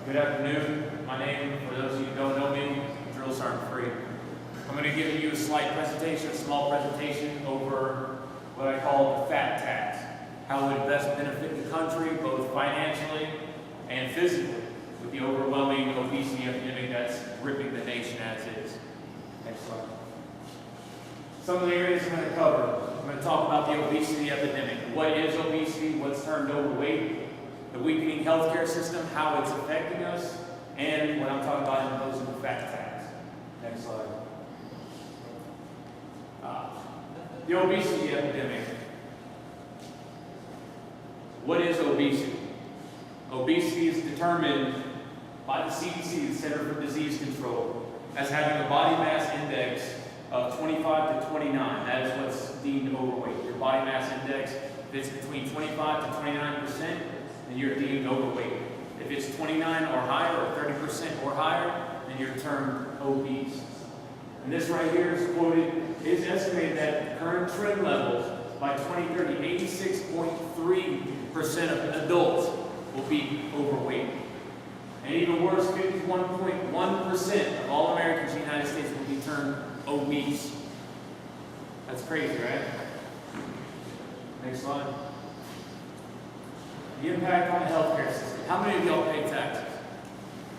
Good afternoon. My name, for those of you who don't know me, Drill Sergeant Free. I'm going to give you a slight presentation, a small presentation over what I call the fat tax. How it would best benefit the country, both financially and physically, with the overwhelming obesity epidemic that's gripping the nation as is. Next slide. Some of the areas I'm going to cover. I'm going to talk about the obesity epidemic. What is obesity? What's termed overweight? The weakening healthcare system, how it's affecting us, and what I'm talking about imposing the fat tax. Next slide. The obesity epidemic. What is obesity? Obesity is determined by the CDC, the Center for Disease Control, as having a body mass index of 25 to 29. That is what's deemed overweight. Your body mass index, if it's between 25 to 29%, then you're deemed overweight. If it's 29 or higher, or 30% or higher, then you're termed obese. And this right here is quoted, it's estimated that current trend levels by 2030, 86.3% of adults will be overweight. And even worse, 51.1% of all Americans in the United States will be termed obese. That's crazy, right? Next slide. The impact on the healthcare system. How many of y'all pay taxes?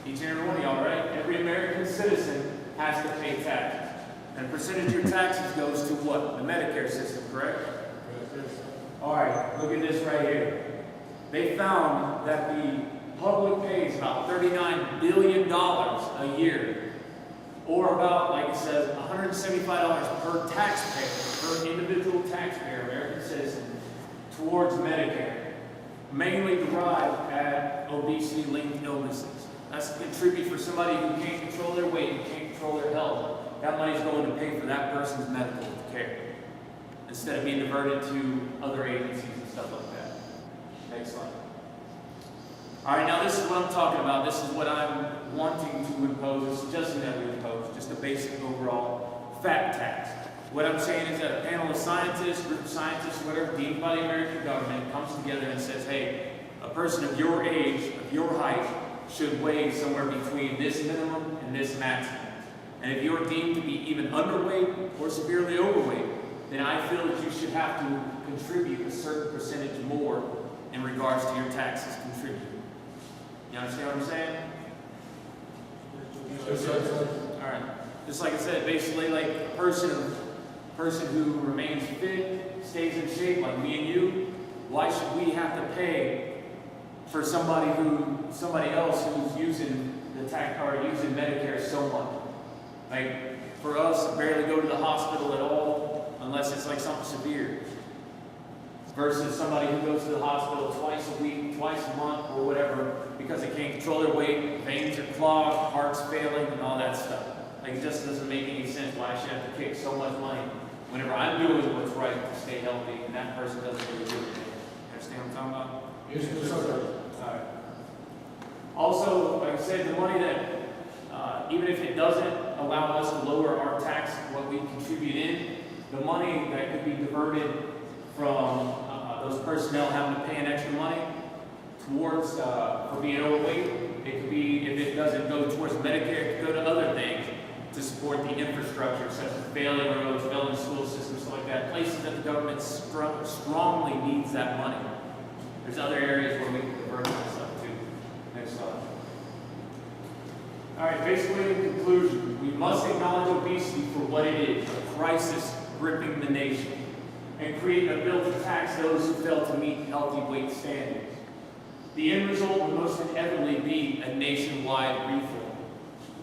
Each and every one of y'all, right? Every American citizen has to pay taxes. And a percentage of your taxes goes to what? The Medicare system, correct? All right, look at this right here. They found that the public pays about $39 billion a year, or about, like it says, $175 per taxpayer, per individual taxpayer, American citizen, towards Medicare, mainly derived at obesity-linked illnesses. That's a tribute for somebody who can't control their weight, who can't control their health. That money's going to pay for that person's medical care, instead of being diverted to other agencies and stuff like that. Next slide. All right, now this is what I'm talking about. This is what I'm wanting to impose, a suggestion that we impose, just a basic overall fat tax. What I'm saying is that a panel of scientists, group of scientists, whatever, deemed by the American government, comes together and says, hey, a person of your age, of your height, should weigh somewhere between this minimum and this maximum. And if you're deemed to be even underweight or severely overweight, then I feel that you should have to contribute a certain percentage more in regards to your taxes contributed. You understand what I'm saying? All right. Just like I said, basically like a person who remains fit, stays in shape, like me and you, why should we have to pay for somebody else who's using the tax or using Medicare so much? Like for us to barely go to the hospital at all, unless it's like something severe, versus somebody who goes to the hospital twice a week, twice a month, or whatever, because they can't control their weight, veins are clogged, heart's failing, and all that stuff. Like it just doesn't make any sense why I should have to kick so much money whenever I'm doing what's right to stay healthy, and that person doesn't really do it. Understand what I'm talking about? Yes, sir. All right. Also, like I said, the money that, even if it doesn't allow us to lower our tax, what we contribute in, the money that could be diverted from those personnel having to pay an extra money towards for being overweight, it could be, if it doesn't go towards Medicare, it could go to other things to support the infrastructure, such as failing roads, failing school systems, stuff like that, places that the government strongly needs that money. There's other areas where we can divert that stuff too. Next slide. All right, basically in conclusion, we must acknowledge obesity for what it is, a crisis gripping the nation, and create a bill to tax those who fail to meet healthy weight standards. The end result will most inevitably be a nationwide reform.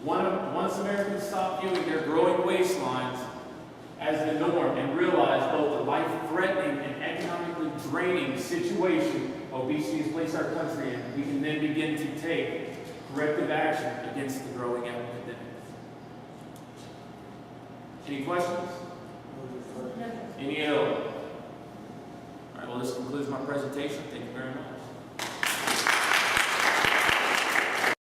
Once Americans stop viewing their growing waistlines as the norm and realize both the life-threatening and economically draining situation obesity has placed our country in, we can then begin to take corrective action against the growing epidemic. Any questions? Any at all? All right, well, this concludes my presentation. Thank you very much.